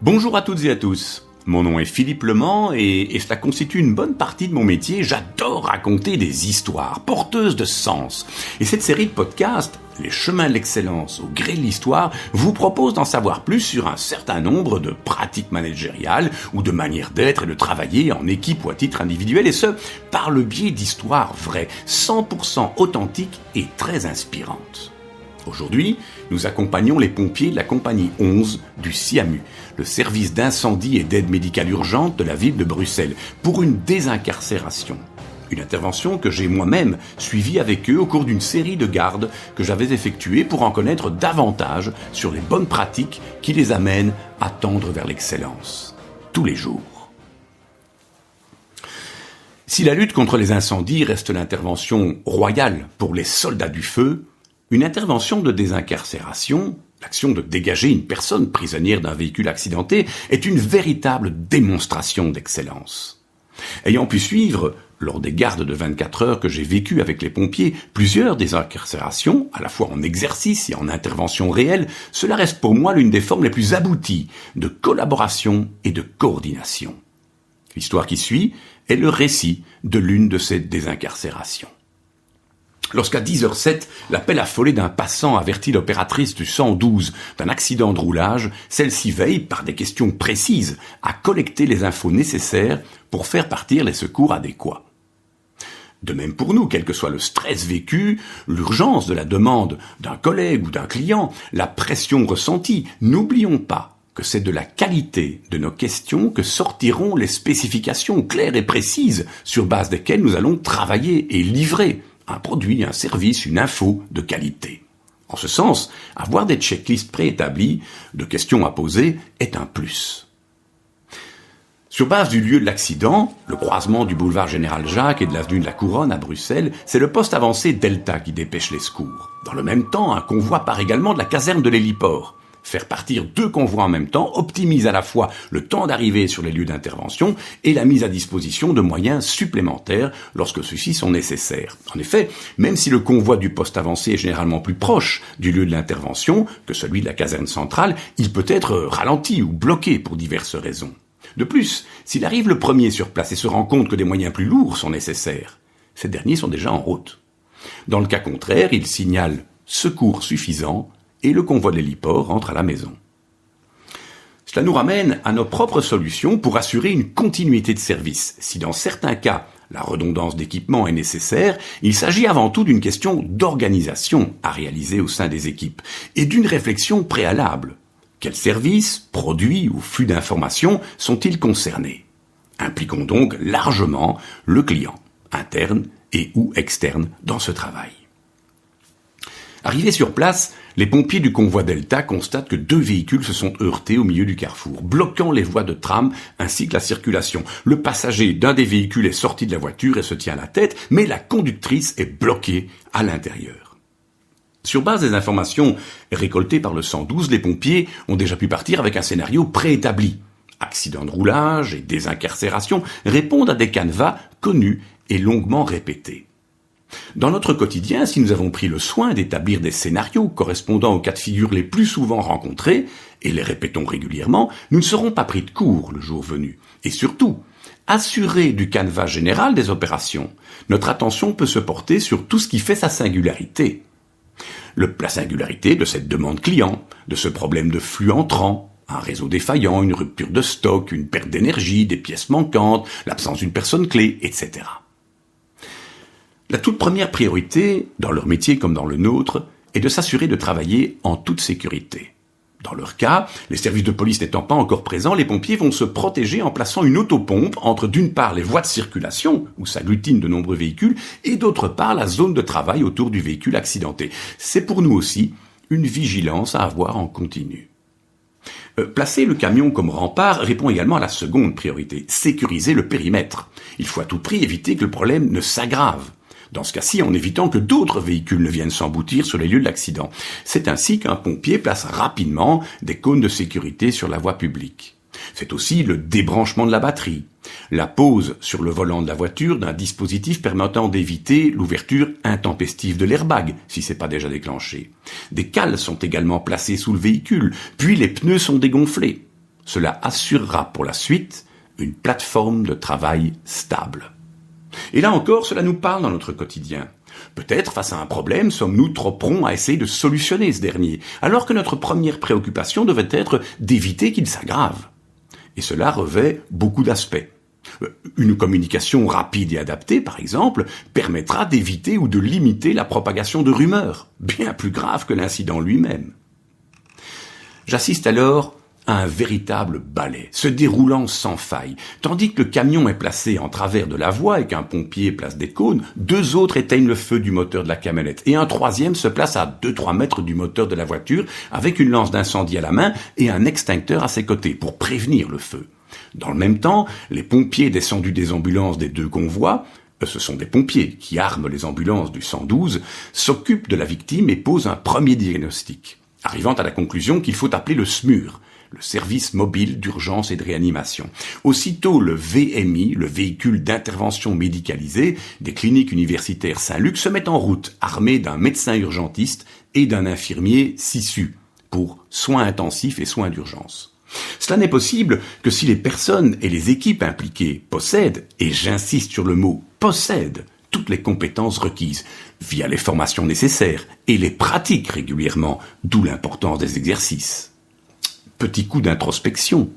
Bonjour à toutes et à tous. Mon nom est Philippe Lement et cela constitue une bonne partie de mon métier. J'adore raconter des histoires porteuses de sens. Et cette série de podcasts, Les chemins de l'excellence au gré de l'histoire, vous propose d'en savoir plus sur un certain nombre de pratiques managériales ou de manières d'être et de travailler en équipe ou à titre individuel, et ce, par le biais d'histoires vraies, 100% authentiques et très inspirantes. Aujourd'hui, nous accompagnons les pompiers de la compagnie 11 du SIAMU, le service d'incendie et d'aide médicale urgente de la ville de Bruxelles, pour une désincarcération. Une intervention que j'ai moi-même suivie avec eux au cours d'une série de gardes que j'avais effectuées pour en connaître davantage sur les bonnes pratiques qui les amènent à tendre vers l'excellence, tous les jours. Si la lutte contre les incendies reste l'intervention royale pour les soldats du feu, une intervention de désincarcération, l'action de dégager une personne prisonnière d'un véhicule accidenté, est une véritable démonstration d'excellence. Ayant pu suivre, lors des gardes de 24 heures que j'ai vécues avec les pompiers, plusieurs désincarcérations, à la fois en exercice et en intervention réelle, cela reste pour moi l'une des formes les plus abouties de collaboration et de coordination. L'histoire qui suit est le récit de l'une de ces désincarcérations. Lorsqu'à 10h07, l'appel affolé d'un passant avertit l'opératrice du 112 d'un accident de roulage, celle-ci veille, par des questions précises, à collecter les infos nécessaires pour faire partir les secours adéquats. De même pour nous, quel que soit le stress vécu, l'urgence de la demande d'un collègue ou d'un client, la pression ressentie, n'oublions pas que c'est de la qualité de nos questions que sortiront les spécifications claires et précises sur base desquelles nous allons travailler et livrer un produit, un service, une info de qualité. En ce sens, avoir des checklists préétablies de questions à poser est un plus. Sur base du lieu de l'accident, le croisement du boulevard Général Jacques et de l'avenue de la Couronne à Bruxelles, c'est le poste avancé Delta qui dépêche les secours. Dans le même temps, un convoi part également de la caserne de l'héliport. Faire partir 2 convois en même temps optimise à la fois le temps d'arrivée sur les lieux d'intervention et la mise à disposition de moyens supplémentaires lorsque ceux-ci sont nécessaires. En effet, même si le convoi du poste avancé est généralement plus proche du lieu de l'intervention que celui de la caserne centrale, il peut être ralenti ou bloqué pour diverses raisons. De plus, s'il arrive le premier sur place et se rend compte que des moyens plus lourds sont nécessaires, ces derniers sont déjà en route. Dans le cas contraire, il signale secours suffisant et le convoi de l'héliport rentre à la maison. Cela nous ramène à nos propres solutions pour assurer une continuité de service. Si dans certains cas, la redondance d'équipement est nécessaire, il s'agit avant tout d'une question d'organisation à réaliser au sein des équipes et d'une réflexion préalable. Quels services, produits ou flux d'informations sont-ils concernés ? Impliquons donc largement le client, interne et ou externe, dans ce travail. Arrivés sur place, les pompiers du convoi Delta constatent que 2 véhicules se sont heurtés au milieu du carrefour, bloquant les voies de tram ainsi que la circulation. Le passager d'un des véhicules est sorti de la voiture et se tient la tête, mais la conductrice est bloquée à l'intérieur. Sur base des informations récoltées par le 112, les pompiers ont déjà pu partir avec un scénario préétabli. Accident de roulage et désincarcération répondent à des canevas connus et longuement répétés. Dans notre quotidien, si nous avons pris le soin d'établir des scénarios correspondant aux cas de figure les plus souvent rencontrés, et les répétons régulièrement, nous ne serons pas pris de court le jour venu. Et surtout, assurés du canevas général des opérations, notre attention peut se porter sur tout ce qui fait sa singularité. La singularité de cette demande client, de ce problème de flux entrant, un réseau défaillant, une rupture de stock, une perte d'énergie, des pièces manquantes, l'absence d'une personne clé, etc. La toute première priorité, dans leur métier comme dans le nôtre, est de s'assurer de travailler en toute sécurité. Dans leur cas, les services de police n'étant pas encore présents, les pompiers vont se protéger en plaçant une autopompe entre d'une part les voies de circulation, où s'agglutinent de nombreux véhicules, et d'autre part la zone de travail autour du véhicule accidenté. C'est pour nous aussi une vigilance à avoir en continu. Placer le camion comme rempart répond également à la seconde priorité, sécuriser le périmètre. Il faut à tout prix éviter que le problème ne s'aggrave. Dans ce cas-ci, en évitant que d'autres véhicules ne viennent s'emboutir sur les lieux de l'accident. C'est ainsi qu'un pompier place rapidement des cônes de sécurité sur la voie publique. C'est aussi le débranchement de la batterie, la pose sur le volant de la voiture d'un dispositif permettant d'éviter l'ouverture intempestive de l'airbag, si c'est pas déjà déclenché. Des cales sont également placées sous le véhicule, puis les pneus sont dégonflés. Cela assurera pour la suite une plateforme de travail stable. Et là encore, cela nous parle dans notre quotidien. Peut-être, face à un problème, sommes-nous trop prompts à essayer de solutionner ce dernier, alors que notre première préoccupation devait être d'éviter qu'il s'aggrave. Et cela revêt beaucoup d'aspects. Une communication rapide et adaptée, par exemple, permettra d'éviter ou de limiter la propagation de rumeurs, bien plus graves que l'incident lui-même. J'assiste alors à un véritable balai, se déroulant sans faille. Tandis que le camion est placé en travers de la voie et qu'un pompier place des cônes, 2 autres éteignent le feu du moteur de la camionnette et un 3e se place à 2-3 mètres du moteur de la voiture avec une lance d'incendie à la main et un extincteur à ses côtés pour prévenir le feu. Dans le même temps, les pompiers descendus des ambulances des 2 convois, ce sont des pompiers qui arment les ambulances du 112, s'occupent de la victime et posent un premier diagnostic, arrivant à la conclusion qu'il faut appeler le SMUR, le service mobile d'urgence et de réanimation. Aussitôt, le VMI, le véhicule d'intervention médicalisé des cliniques universitaires Saint-Luc, se met en route, armé d'un médecin urgentiste et d'un infirmier SISU, pour soins intensifs et soins d'urgence. Cela n'est possible que si les personnes et les équipes impliquées possèdent, et j'insiste sur le mot possèdent, toutes les compétences requises, via les formations nécessaires, et les pratiquent régulièrement, d'où l'importance des exercices. Petit coup d'introspection.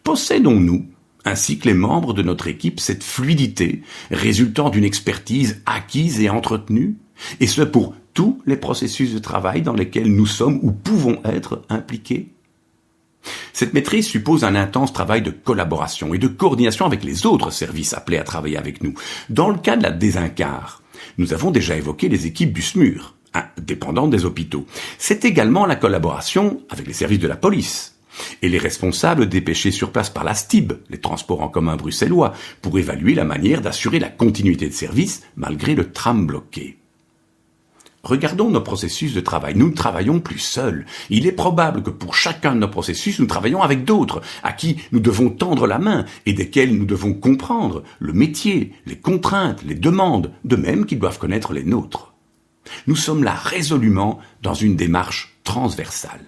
Possédons-nous, ainsi que les membres de notre équipe, cette fluidité résultant d'une expertise acquise et entretenue, et ce pour tous les processus de travail dans lesquels nous sommes ou pouvons être impliqués? Cette maîtrise suppose un intense travail de collaboration et de coordination avec les autres services appelés à travailler avec nous. Dans le cas de la désincar, nous avons déjà évoqué les équipes du SMUR, dépendantes des hôpitaux. C'est également la collaboration avec les services de la police et les responsables dépêchés sur place par la STIB, les transports en commun bruxellois, pour évaluer la manière d'assurer la continuité de service malgré le tram bloqué. Regardons nos processus de travail. Nous ne travaillons plus seuls. Il est probable que pour chacun de nos processus, nous travaillons avec d'autres, à qui nous devons tendre la main et desquels nous devons comprendre le métier, les contraintes, les demandes, de même qu'ils doivent connaître les nôtres. Nous sommes là résolument dans une démarche transversale.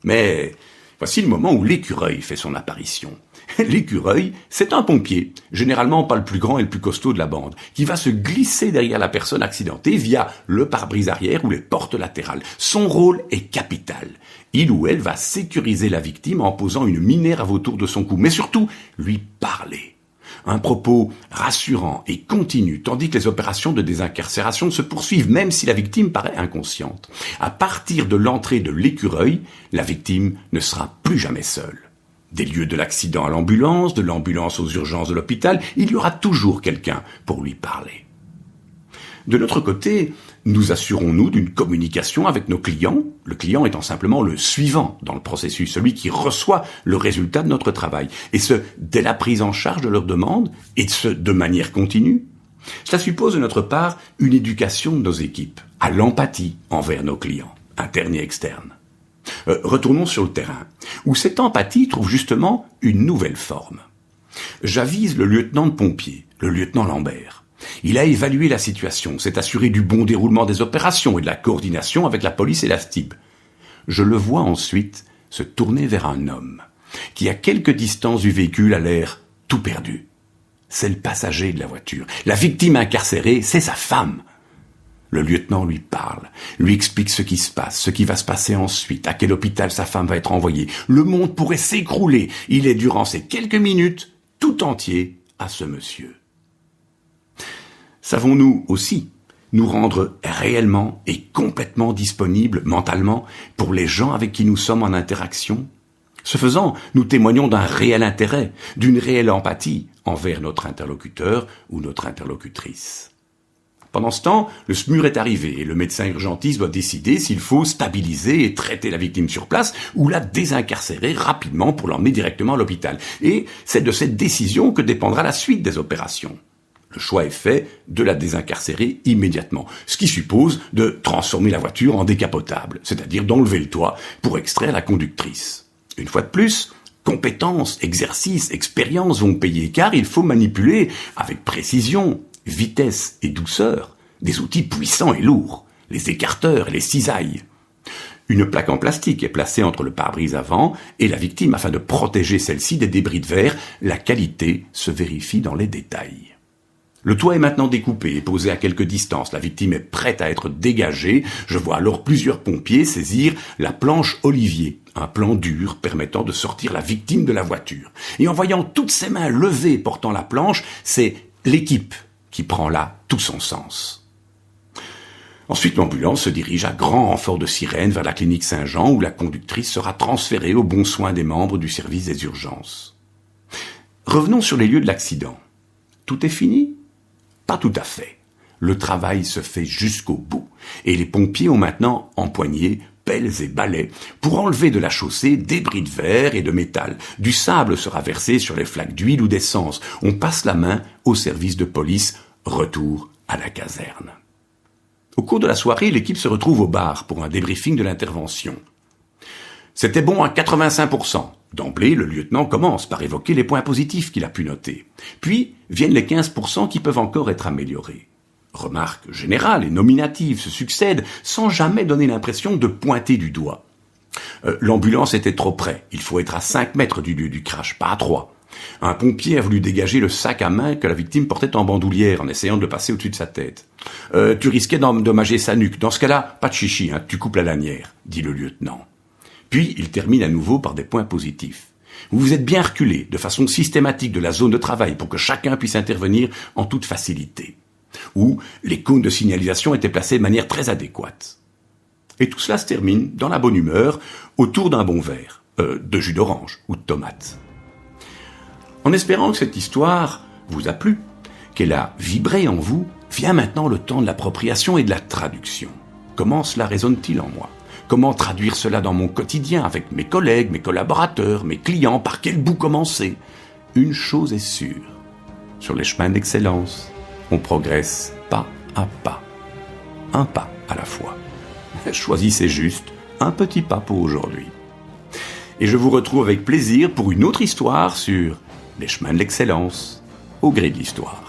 Mais voici le moment où l'écureuil fait son apparition. L'écureuil, c'est un pompier, généralement pas le plus grand et le plus costaud de la bande, qui va se glisser derrière la personne accidentée via le pare-brise arrière ou les portes latérales. Son rôle est capital. Il ou elle va sécuriser la victime en posant une minerve autour de son cou, mais surtout lui parler. Un propos rassurant et continu, tandis que les opérations de désincarcération se poursuivent, même si la victime paraît inconsciente. À partir de l'entrée de l'écureuil, la victime ne sera plus jamais seule. Des lieux de l'accident à l'ambulance, de l'ambulance aux urgences de l'hôpital, il y aura toujours quelqu'un pour lui parler. De notre côté, nous assurons-nous d'une communication avec nos clients, le client étant simplement le suivant dans le processus, celui qui reçoit le résultat de notre travail, et ce, dès la prise en charge de leurs demandes, et ce, de manière continue. Cela suppose de notre part une éducation de nos équipes, à l'empathie envers nos clients, internes et externes. Retournons sur le terrain, où cette empathie trouve justement une nouvelle forme. J'avise le lieutenant de pompiers, le lieutenant Lambert. Il a évalué la situation, s'est assuré du bon déroulement des opérations et de la coordination avec la police et la STIB. Je le vois ensuite se tourner vers un homme, qui à quelques distances du véhicule a l'air tout perdu. C'est le passager de la voiture. La victime incarcérée, c'est sa femme. Le lieutenant lui parle, lui explique ce qui se passe, ce qui va se passer ensuite, à quel hôpital sa femme va être envoyée. Le monde pourrait s'écrouler. Il est durant ces quelques minutes tout entier à ce monsieur. Savons-nous aussi nous rendre réellement et complètement disponibles mentalement pour les gens avec qui nous sommes en interaction? Ce faisant, nous témoignons d'un réel intérêt, d'une réelle empathie envers notre interlocuteur ou notre interlocutrice. Pendant ce temps, le SMUR est arrivé et le médecin urgentiste doit décider s'il faut stabiliser et traiter la victime sur place ou la désincarcérer rapidement pour l'emmener directement à l'hôpital. Et c'est de cette décision que dépendra la suite des opérations. Le choix est fait de la désincarcérer immédiatement, ce qui suppose de transformer la voiture en décapotable, c'est-à-dire d'enlever le toit pour extraire la conductrice. Une fois de plus, compétences, exercices, expériences vont payer car il faut manipuler avec précision, vitesse et douceur des outils puissants et lourds, les écarteurs et les cisailles. Une plaque en plastique est placée entre le pare-brise avant et la victime afin de protéger celle-ci des débris de verre. La qualité se vérifie dans les détails. Le toit est maintenant découpé et posé à quelque distance. La victime est prête à être dégagée. Je vois alors plusieurs pompiers saisir la planche Olivier, un plan dur permettant de sortir la victime de la voiture. Et en voyant toutes ses mains levées portant la planche, c'est l'équipe qui prend là tout son sens. Ensuite, l'ambulance se dirige à grand renfort de sirène vers la clinique Saint-Jean où la conductrice sera transférée aux bons soins des membres du service des urgences. Revenons sur les lieux de l'accident. Tout est fini ? Pas tout à fait. Le travail se fait jusqu'au bout. Et les pompiers ont maintenant empoigné pelles et balais pour enlever de la chaussée débris de verre et de métal. Du sable sera versé sur les flaques d'huile ou d'essence. On passe la main au service de police. Retour à la caserne. Au cours de la soirée, l'équipe se retrouve au bar pour un débriefing de l'intervention. C'était bon à 85%. D'emblée, le lieutenant commence par évoquer les points positifs qu'il a pu noter. Puis viennent les 15% qui peuvent encore être améliorés. Remarques générales et nominatives se succèdent sans jamais donner l'impression de pointer du doigt. L'ambulance était trop près. Il faut être à 5 mètres du lieu du crash, pas à 3. Un pompier a voulu dégager le sac à main que la victime portait en bandoulière en essayant de le passer au-dessus de sa tête. Tu risquais d'endommager sa nuque. Dans ce cas-là, pas de chichi, tu coupes la lanière, dit le lieutenant. Puis, il termine à nouveau par des points positifs. Vous vous êtes bien reculé de façon systématique de la zone de travail pour que chacun puisse intervenir en toute facilité. Ou les cônes de signalisation étaient placés de manière très adéquate. Et tout cela se termine dans la bonne humeur autour d'un bon verre, de jus d'orange ou de tomate. En espérant que cette histoire vous a plu, qu'elle a vibré en vous, vient maintenant le temps de l'appropriation et de la traduction. Comment cela résonne-t-il en moi ? Comment traduire cela dans mon quotidien avec mes collègues, mes collaborateurs, mes clients? Par quel bout commencer? Une chose est sûre. Sur les chemins d'excellence, on progresse pas à pas. Un pas à la fois. Choisissez juste un petit pas pour aujourd'hui. Et je vous retrouve avec plaisir pour une autre histoire sur les chemins de l'excellence au gré de l'histoire.